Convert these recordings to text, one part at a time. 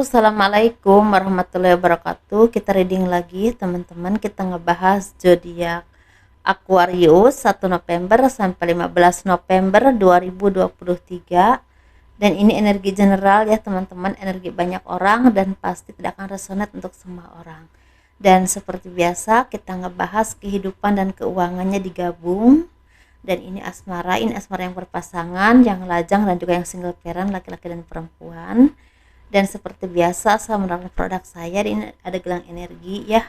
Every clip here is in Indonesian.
Assalamualaikum warahmatullahi wabarakatuh. Kita reading lagi, teman-teman. Kita ngebahas zodiak Aquarius 1 November sampai 15 November 2023. Dan ini energi general ya, teman-teman, energi banyak orang dan pasti tidak akan resonate untuk semua orang. Dan seperti biasa, kita ngebahas kehidupan dan keuangannya digabung. Dan ini asmara yang berpasangan, yang lajang dan juga yang single parent, laki-laki dan perempuan. Dan seperti biasa saya menaruh produk saya, ini ada gelang energi ya,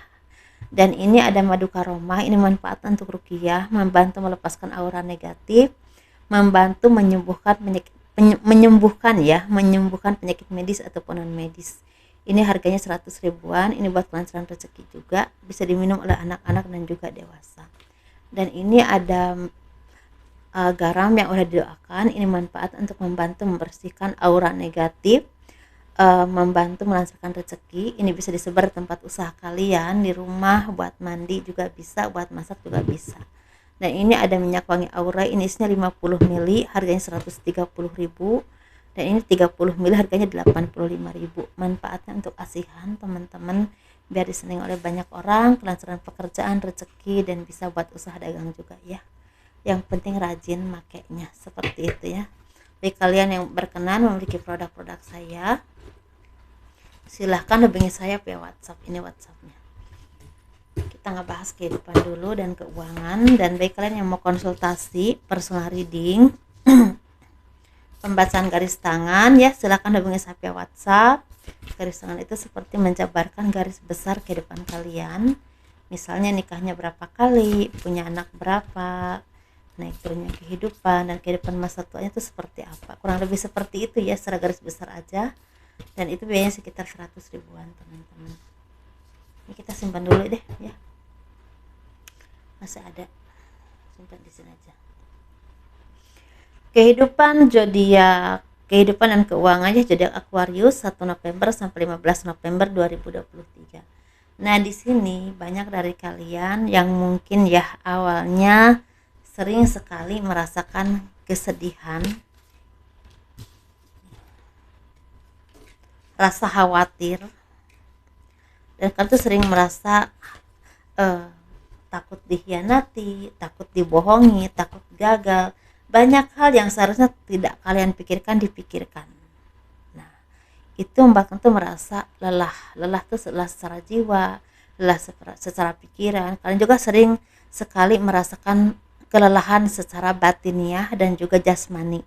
dan ini ada madu karomah. Ini manfaat untuk ruqyah, membantu melepaskan aura negatif, membantu menyembuhkan penyakit medis ataupun non medis. Ini harganya 100 ribuan. Ini buat kelancaran rezeki juga, bisa diminum oleh anak-anak dan juga dewasa. Dan ini ada garam yang udah didoakan. Ini manfaat untuk membantu membersihkan aura negatif, membantu melancarkan rezeki. Ini bisa disebar di tempat usaha kalian, di rumah, buat mandi juga bisa, buat masak juga bisa. Dan ini ada minyak wangi aura, ini isinya 50 ml, harganya 130 ribu. Dan ini 30 ml, harganya 85 ribu. Manfaatnya untuk asihan, teman-teman, biar disenangi oleh banyak orang, kelancaran pekerjaan, rezeki, dan bisa buat usaha dagang juga ya. Yang penting rajin makainya, seperti itu ya. Bagi kalian yang berkenan memiliki produk-produk saya, silahkan hubungi saya via WhatsApp. Ini WhatsAppnya. Kita ngebahas kehidupan dulu dan keuangan. Dan bagi kalian yang mau konsultasi personal reading, pembacaan garis tangan ya, silahkan hubungi saya via WhatsApp. Garis tangan itu seperti menjabarkan garis besar kehidupan kalian. Misalnya nikahnya berapa kali, punya anak berapa, naik turunnya kehidupan, dan kehidupan masa tuanya itu seperti apa. Kurang lebih seperti itu ya, secara garis besar aja. Dan itu biayanya sekitar 100 ribuan, teman-teman. Ini kita simpan dulu deh ya, masih ada, simpan di sini aja. Kehidupan zodiak, kehidupan dan keuangannya zodiak Aquarius 1 November sampai 15 November 2023. Nah, di sini banyak dari kalian yang mungkin ya awalnya sering sekali merasakan kesedihan, rasa khawatir, dan kalian tuh sering merasa takut dikhianati, takut dibohongi, takut gagal. Banyak hal yang seharusnya tidak kalian pikirkan dipikirkan. Nah, itu membuat kalian tuh merasa lelah tuh lelah secara jiwa, lelah secara pikiran. Kalian juga sering sekali merasakan kelelahan secara batiniah dan juga jasmani,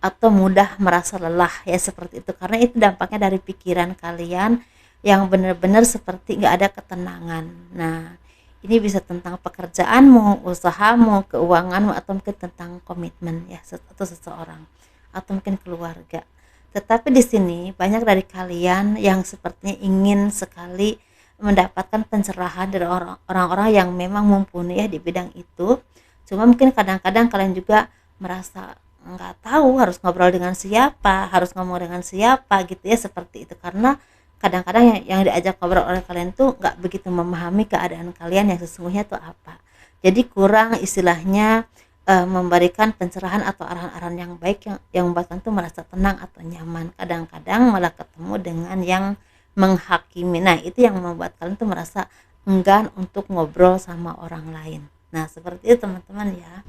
atau mudah merasa lelah ya, seperti itu, karena itu dampaknya dari pikiran kalian yang benar-benar seperti nggak ada ketenangan. Nah, ini bisa tentang pekerjaanmu, usahamu, keuanganmu, atau mungkin tentang komitmen ya, atau seseorang, atau mungkin keluarga. Tetapi di sini banyak dari kalian yang sepertinya ingin sekali mendapatkan pencerahan dari orang-orang yang memang mumpuni ya di bidang itu. Cuma mungkin kadang-kadang kalian juga merasa nggak tahu harus ngobrol dengan siapa, harus ngomong dengan siapa gitu ya, seperti itu. Karena kadang-kadang yang diajak ngobrol oleh kalian tuh nggak begitu memahami keadaan kalian yang sesungguhnya tuh apa. Jadi kurang istilahnya memberikan pencerahan atau arahan-arahan yang baik yang membuat kalian tuh merasa tenang atau nyaman. Kadang-kadang malah ketemu dengan yang menghakimi. Nah, itu yang membuat kalian tuh merasa enggan untuk ngobrol sama orang lain. Nah, seperti itu teman-teman ya.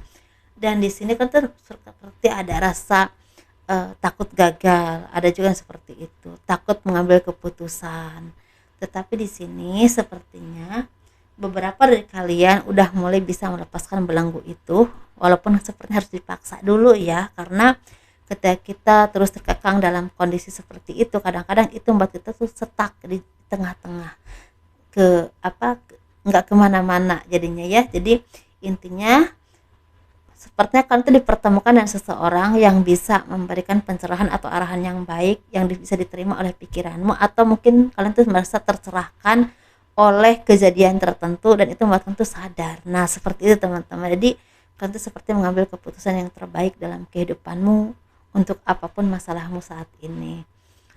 Dan di sini kan tuh seperti ada rasa takut gagal, ada juga yang seperti itu, takut mengambil keputusan. Tetapi di sini sepertinya beberapa dari kalian udah mulai bisa melepaskan belenggu itu, walaupun sepertinya harus dipaksa dulu ya, karena ketika kita terus terkekang dalam kondisi seperti itu, kadang-kadang itu membuat kita tuh stuck di tengah-tengah, nggak kemana-mana jadinya ya. Jadi intinya sepertinya kalian tuh dipertemukan dengan seseorang yang bisa memberikan pencerahan atau arahan yang baik yang bisa diterima oleh pikiranmu, atau mungkin kalian tuh merasa tercerahkan oleh kejadian tertentu dan itu membuat kalian tuh sadar. Nah, seperti itu teman-teman. Jadi kalian tuh seperti mengambil keputusan yang terbaik dalam kehidupanmu untuk apapun masalahmu saat ini.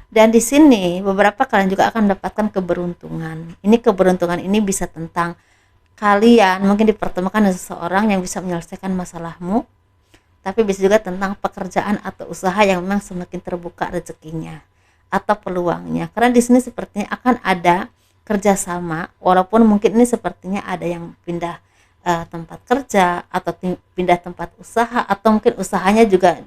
Dan di sini beberapa kalian juga akan mendapatkan keberuntungan. Ini keberuntungan ini bisa tentang kalian mungkin dipertemukan dengan seseorang yang bisa menyelesaikan masalahmu, tapi bisa juga tentang pekerjaan atau usaha yang memang semakin terbuka rezekinya. atau peluangnya. Karena di sini sepertinya akan ada kerjasama, walaupun mungkin ini sepertinya ada yang pindah tempat kerja atau pindah tempat usaha, atau mungkin usahanya juga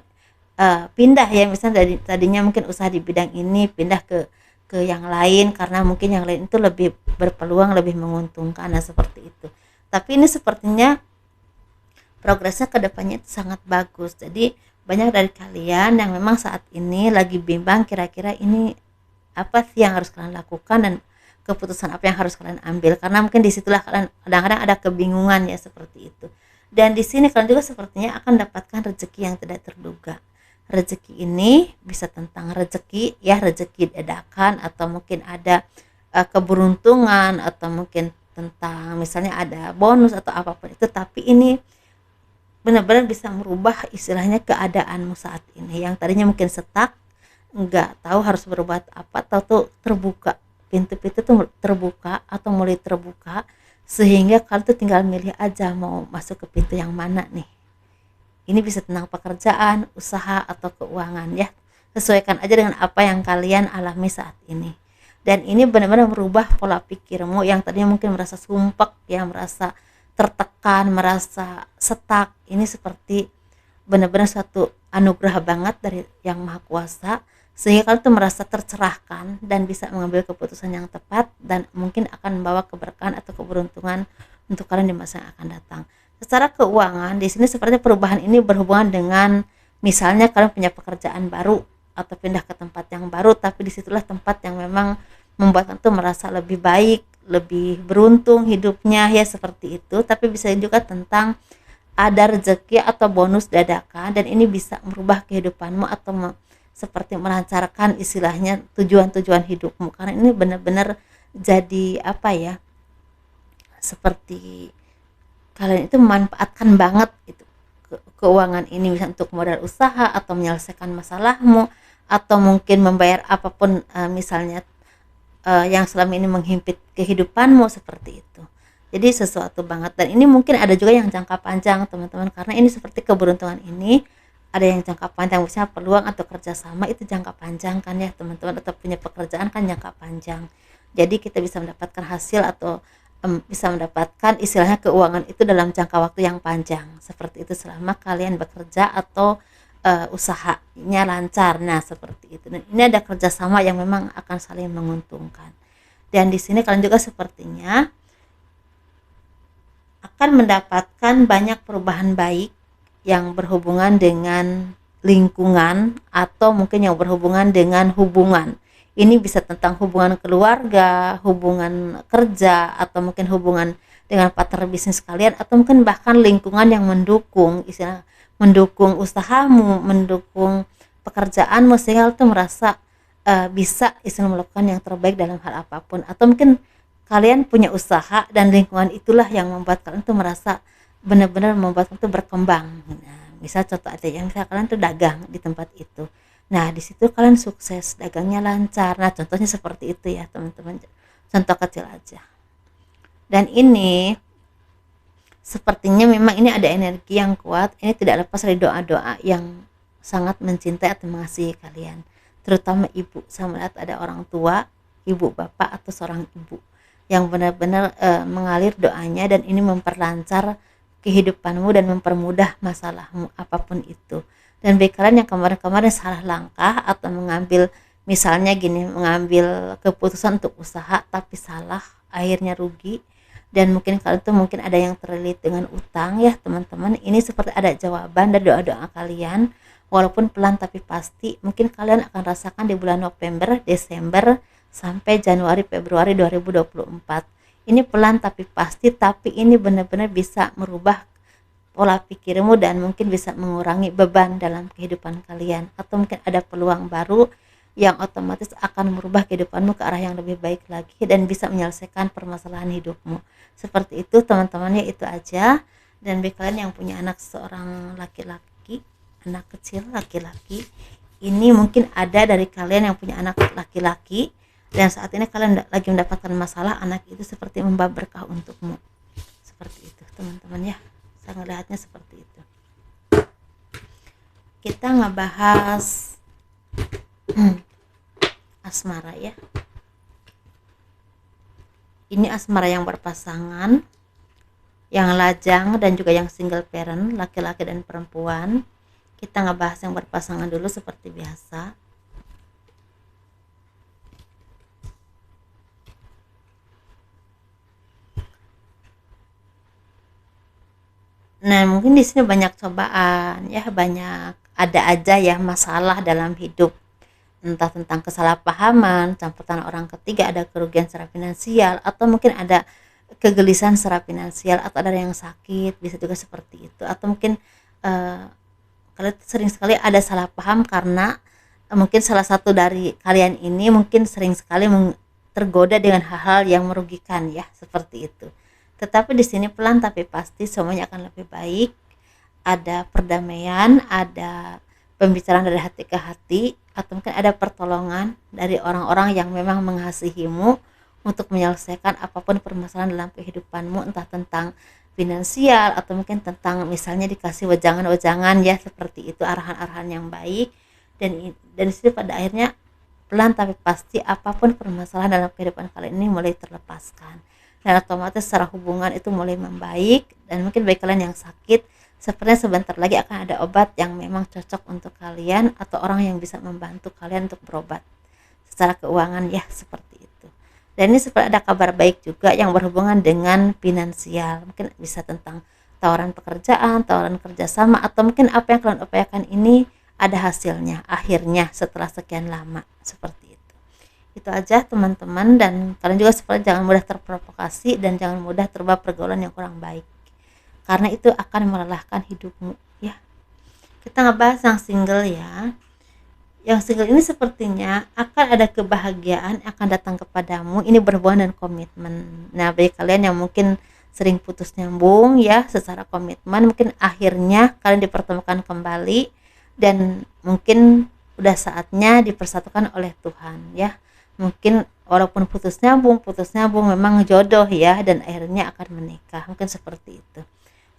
pindah ya, misalnya dari tadinya mungkin usaha di bidang ini pindah ke yang lain karena mungkin yang lain itu lebih berpeluang, lebih menguntungkan. Nah seperti itu. Tapi ini sepertinya progresnya ke depannya itu sangat bagus. Jadi banyak dari kalian yang memang saat ini lagi bimbang kira-kira ini apa sih yang harus kalian lakukan dan keputusan apa yang harus kalian ambil, karena mungkin disitulah kalian kadang-kadang ada kebingungan ya seperti itu. Dan di sini kalian juga sepertinya akan dapatkan rezeki yang tidak terduga. Rezeki ini bisa tentang rezeki ya, rezeki dadakan, atau mungkin ada keberuntungan, atau mungkin tentang misalnya ada bonus atau apapun itu. Tapi ini benar-benar bisa merubah istilahnya keadaanmu saat ini yang tadinya mungkin stuck, nggak tahu harus berbuat apa, tahu tuh terbuka pintu-pintu tuh terbuka atau mulai terbuka, sehingga kalian tuh tinggal milih aja mau masuk ke pintu yang mana nih. Ini bisa tentang pekerjaan, usaha, atau keuangan ya. Sesuaikan aja dengan apa yang kalian alami saat ini. Dan ini benar-benar merubah pola pikirmu yang tadinya mungkin merasa sumpek ya, merasa tertekan, merasa stuck. Ini seperti benar-benar suatu anugerah banget dari Yang Maha Kuasa, sehingga kalian tuh merasa tercerahkan dan bisa mengambil keputusan yang tepat, dan mungkin akan membawa keberkahan atau keberuntungan untuk kalian di masa yang akan datang. Secara keuangan di sini seperti perubahan ini berhubungan dengan misalnya kalian punya pekerjaan baru atau pindah ke tempat yang baru, tapi disitulah tempat yang memang membuat kalian tuh merasa lebih baik, lebih beruntung hidupnya ya seperti itu. Tapi bisa juga tentang ada rezeki atau bonus dadakan, dan ini bisa merubah kehidupanmu atau seperti melancarkan istilahnya tujuan-tujuan hidupmu, karena ini benar-benar jadi apa ya, seperti kalian itu memanfaatkan banget itu keuangan ini, bisa untuk modal usaha atau menyelesaikan masalahmu, atau mungkin membayar apapun misalnya yang selama ini menghimpit kehidupanmu seperti itu. Jadi sesuatu banget. Dan ini mungkin ada juga yang jangka panjang teman-teman, karena ini seperti keberuntungan ini ada yang jangka panjang, misalnya peluang atau kerjasama itu jangka panjang kan ya teman-teman, atau punya pekerjaan kan jangka panjang. Jadi kita bisa mendapatkan hasil atau bisa mendapatkan istilahnya keuangan itu dalam jangka waktu yang panjang seperti itu, selama kalian bekerja atau usahanya lancar. Nah seperti itu. Dan ini ada kerjasama yang memang akan saling menguntungkan. Dan di sini kalian juga sepertinya akan mendapatkan banyak perubahan baik yang berhubungan dengan lingkungan, atau mungkin yang berhubungan dengan hubungan. Ini bisa tentang hubungan keluarga, hubungan kerja, atau mungkin hubungan dengan partner bisnis kalian, atau mungkin bahkan lingkungan yang mendukung, istilah mendukung usahamu, mendukung pekerjaanmu, sehingga itu merasa bisa istilah melakukan yang terbaik dalam hal apapun. Atau mungkin kalian punya usaha dan lingkungan itulah yang membuat kalian tuh merasa benar-benar membuat kalian tuh berkembang. Nah, misal contoh aja yang kalian tuh dagang di tempat itu. Nah, di situ kalian sukses, dagangnya lancar. Nah, contohnya seperti itu ya, teman-teman. Contoh kecil aja. Dan ini sepertinya memang ini ada energi yang kuat. Ini tidak lepas dari doa-doa yang sangat mencintai atau mengasihi kalian. Terutama ibu. Saya melihat ada orang tua, ibu, bapak, atau seorang ibu yang benar-benar mengalir doanya, dan ini memperlancar kehidupanmu dan mempermudah masalahmu apapun itu. Dan bagi kalian yang kemarin-kemarin salah langkah atau mengambil misalnya gini, mengambil keputusan untuk usaha tapi salah, akhirnya rugi, dan mungkin kalian tuh mungkin ada yang terlilit dengan utang ya teman-teman. Ini seperti ada jawaban dari doa-doa kalian, walaupun pelan tapi pasti. Mungkin kalian akan rasakan di bulan November, Desember, sampai Januari, Februari 2024. Ini pelan tapi pasti, tapi ini benar-benar bisa merubah pola pikirmu dan mungkin bisa mengurangi beban dalam kehidupan kalian, atau mungkin ada peluang baru yang otomatis akan merubah kehidupanmu ke arah yang lebih baik lagi dan bisa menyelesaikan permasalahan hidupmu. Seperti itu teman-teman ya, itu aja. Dan bagi kalian yang punya anak seorang laki-laki, anak kecil laki-laki, ini mungkin ada dari kalian yang punya anak laki-laki dan saat ini kalian lagi mendapatkan masalah, anak itu seperti membawa berkah untukmu. Seperti itu teman-teman ya, saya ngelihatnya seperti itu. Kita ngebahas asmara ya. Ini asmara yang berpasangan, yang lajang dan juga yang single parent, laki-laki dan perempuan. Kita ngebahas yang berpasangan dulu seperti biasa. Nah, mungkin di sini banyak cobaan ya, banyak ada aja ya masalah dalam hidup. Entah tentang kesalahpahaman, campuran orang ketiga, ada kerugian secara finansial, atau mungkin ada kegelisahan secara finansial, atau ada yang sakit, bisa juga seperti itu. Atau mungkin eh, kalian sering sekali ada salah paham karena mungkin salah satu dari kalian ini mungkin sering sekali tergoda dengan hal-hal yang merugikan ya, seperti itu. Tetapi di sini pelan tapi pasti semuanya akan lebih baik. Ada perdamaian, ada pembicaraan dari hati ke hati, atau mungkin ada pertolongan dari orang-orang yang memang mengasihimu untuk menyelesaikan apapun permasalahan dalam kehidupanmu, entah tentang finansial atau mungkin tentang misalnya dikasih wejangan-wejangan ya, seperti itu, arahan-arahan yang baik. Dan di sini pada akhirnya pelan tapi pasti apapun permasalahan dalam kehidupan kalian ini mulai terlepaskan, dan otomatis secara hubungan itu mulai membaik. Dan mungkin bagi kalian yang sakit, sepertinya sebentar lagi akan ada obat yang memang cocok untuk kalian, atau orang yang bisa membantu kalian untuk berobat secara keuangan ya, seperti itu. Dan ini seperti ada kabar baik juga yang berhubungan dengan finansial, mungkin bisa tentang tawaran pekerjaan, tawaran kerjasama, atau mungkin apa yang kalian upayakan ini ada hasilnya akhirnya setelah sekian lama, seperti itu. Itu aja teman-teman, dan kalian juga seperti jangan mudah terprovokasi dan jangan mudah terbawa pergaulan yang kurang baik, karena itu akan melelahkan hidupmu ya. Kita ngebahas yang single ya. Yang single ini sepertinya akan ada kebahagiaan akan datang kepadamu, ini berhubungan dengan komitmen. Nah, bagi kalian yang mungkin sering putus nyambung ya secara komitmen, mungkin akhirnya kalian dipertemukan kembali dan mungkin udah saatnya dipersatukan oleh Tuhan ya. Mungkin walaupun putus nyambung memang jodoh ya, dan akhirnya akan menikah, mungkin seperti itu.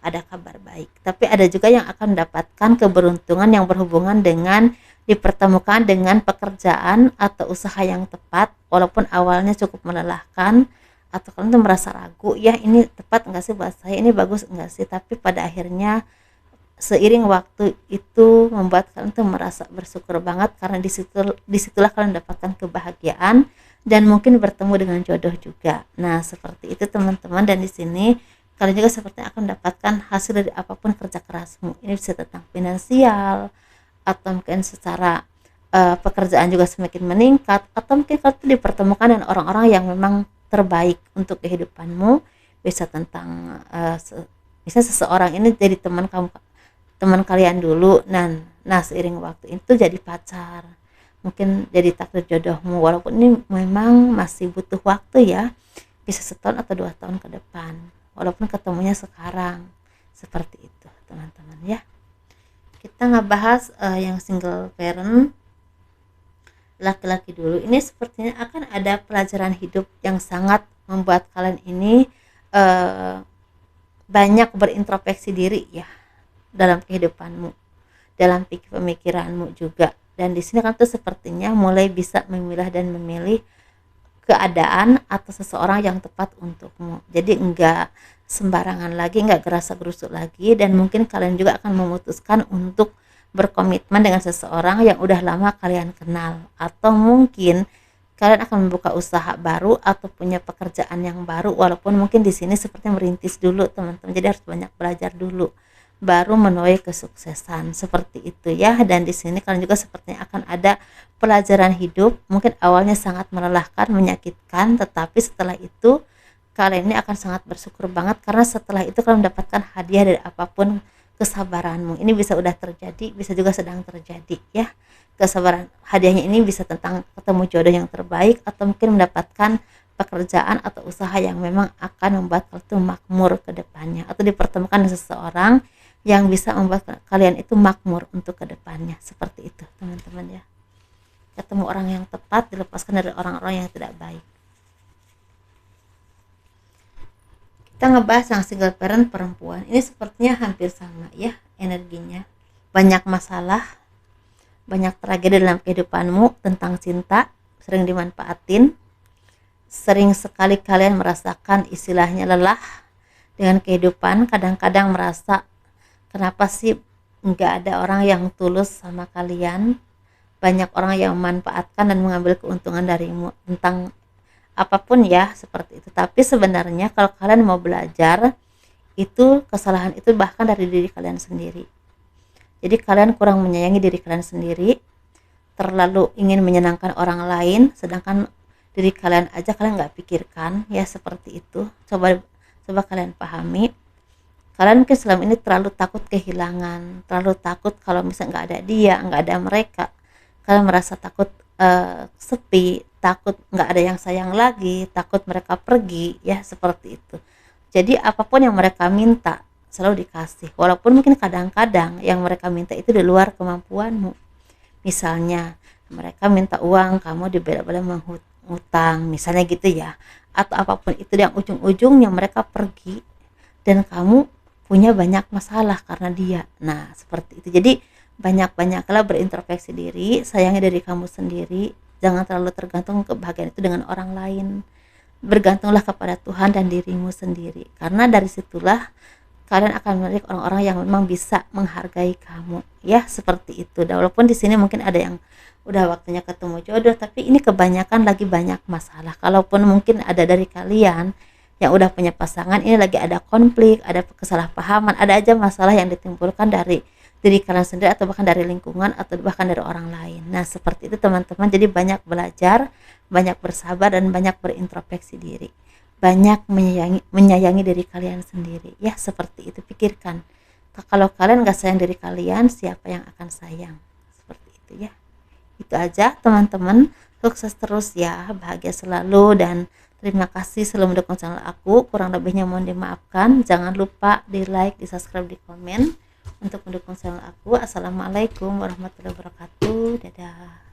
Ada kabar baik, tapi ada juga yang akan mendapatkan keberuntungan yang berhubungan dengan dipertemukan dengan pekerjaan atau usaha yang tepat, walaupun awalnya cukup melelahkan atau kalian tuh merasa ragu ya, ini tepat enggak sih buat saya, ini bagus enggak sih, tapi pada akhirnya seiring waktu itu membuat kalian tuh merasa bersyukur banget, karena disitulah kalian mendapatkan kebahagiaan dan mungkin bertemu dengan jodoh juga. Nah, seperti itu teman-teman, dan di sini kalian juga sepertinya akan mendapatkan hasil dari apapun kerja kerasmu. Ini bisa tentang finansial, atau mungkin secara pekerjaan juga semakin meningkat, atau mungkin kalian dipertemukan dengan orang-orang yang memang terbaik untuk kehidupanmu. Bisa tentang misalnya seseorang ini jadi teman kalian dulu, nah seiring waktu itu jadi pacar, mungkin jadi takdir jodohmu, walaupun ini memang masih butuh waktu ya, bisa setahun atau 2 tahun ke depan, walaupun ketemunya sekarang, seperti itu teman-teman ya. Kita ngebahas yang single parent laki-laki dulu. Ini sepertinya akan ada pelajaran hidup yang sangat membuat kalian ini banyak berintrospeksi diri ya dalam kehidupanmu, dalam pemikiranmu juga. Dan di sini kan tuh sepertinya mulai bisa memilah dan memilih keadaan atau seseorang yang tepat untukmu. Jadi enggak sembarangan lagi, enggak gerasa gerusuk lagi, dan mungkin kalian juga akan memutuskan untuk berkomitmen dengan seseorang yang udah lama kalian kenal, atau mungkin kalian akan membuka usaha baru atau punya pekerjaan yang baru, walaupun mungkin di sini seperti merintis dulu teman-teman, jadi harus banyak belajar dulu baru menuai kesuksesan, seperti itu ya. Dan di sini kalian juga sepertinya akan ada pelajaran hidup, mungkin awalnya sangat melelahkan, menyakitkan, tetapi setelah itu kalian ini akan sangat bersyukur banget, karena setelah itu kalian mendapatkan hadiah dari apapun kesabaranmu. Ini bisa udah terjadi, bisa juga sedang terjadi ya. Kesabaran hadiahnya ini bisa tentang ketemu jodoh yang terbaik, atau mungkin mendapatkan pekerjaan atau usaha yang memang akan membuat kalian itu makmur ke depannya, atau dipertemukan dengan seseorang yang bisa membuat kalian itu makmur untuk kedepannya, seperti itu teman-teman ya. Ketemu orang yang tepat, dilepaskan dari orang-orang yang tidak baik. Kita ngebahas yang single parent perempuan. Ini sepertinya hampir sama ya energinya. Banyak masalah, banyak tragedi dalam kehidupanmu tentang cinta, sering dimanfaatin, sering sekali kalian merasakan istilahnya lelah dengan kehidupan, kadang-kadang merasa kenapa sih nggak ada orang yang tulus sama kalian, banyak orang yang memanfaatkan dan mengambil keuntungan darimu, tentang apapun ya seperti itu. Tapi sebenarnya kalau kalian mau belajar, itu kesalahan itu bahkan dari diri kalian sendiri. Jadi kalian kurang menyayangi diri kalian sendiri, terlalu ingin menyenangkan orang lain, sedangkan diri kalian aja kalian nggak pikirkan, ya seperti itu. Coba kalian pahami. Kalian mungkin selama ini terlalu takut kehilangan, terlalu takut kalau misalnya nggak ada dia, nggak ada mereka, kalian merasa takut sepi, takut nggak ada yang sayang lagi, takut mereka pergi, ya seperti itu. Jadi apapun yang mereka minta selalu dikasih, walaupun mungkin kadang-kadang yang mereka minta itu di luar kemampuanmu. Misalnya mereka minta uang, kamu dibela-bela menghutang, misalnya gitu ya, atau apapun itu, yang ujung-ujungnya mereka pergi dan kamu punya banyak masalah karena dia. Nah seperti itu. Jadi banyak-banyaklah berintrospeksi diri, sayangi diri kamu sendiri, jangan terlalu tergantung kebahagiaan itu dengan orang lain. Bergantunglah kepada Tuhan dan dirimu sendiri, karena dari situlah kalian akan menarik orang-orang yang memang bisa menghargai kamu, ya seperti itu. Dan walaupun di sini mungkin ada yang udah waktunya ketemu jodoh, tapi ini kebanyakan lagi banyak masalah. Kalaupun mungkin ada dari kalian yang udah punya pasangan, ini lagi ada konflik, ada kesalahpahaman, ada aja masalah yang ditimbulkan dari diri kalian sendiri, atau bahkan dari lingkungan, atau bahkan dari orang lain. Nah seperti itu teman-teman. Jadi banyak belajar, banyak bersabar, dan banyak berintrospeksi diri, banyak menyayangi diri kalian sendiri, ya seperti itu. Pikirkan, kalau kalian gak sayang diri kalian, siapa yang akan sayang? Seperti itu ya. Itu aja teman-teman. Sukses terus ya, bahagia selalu, dan terima kasih selalu mendukung channel aku. Kurang lebihnya mohon dimaafkan. Jangan lupa di like, di subscribe, di komen untuk mendukung channel aku. Assalamualaikum warahmatullahi wabarakatuh. Dadah.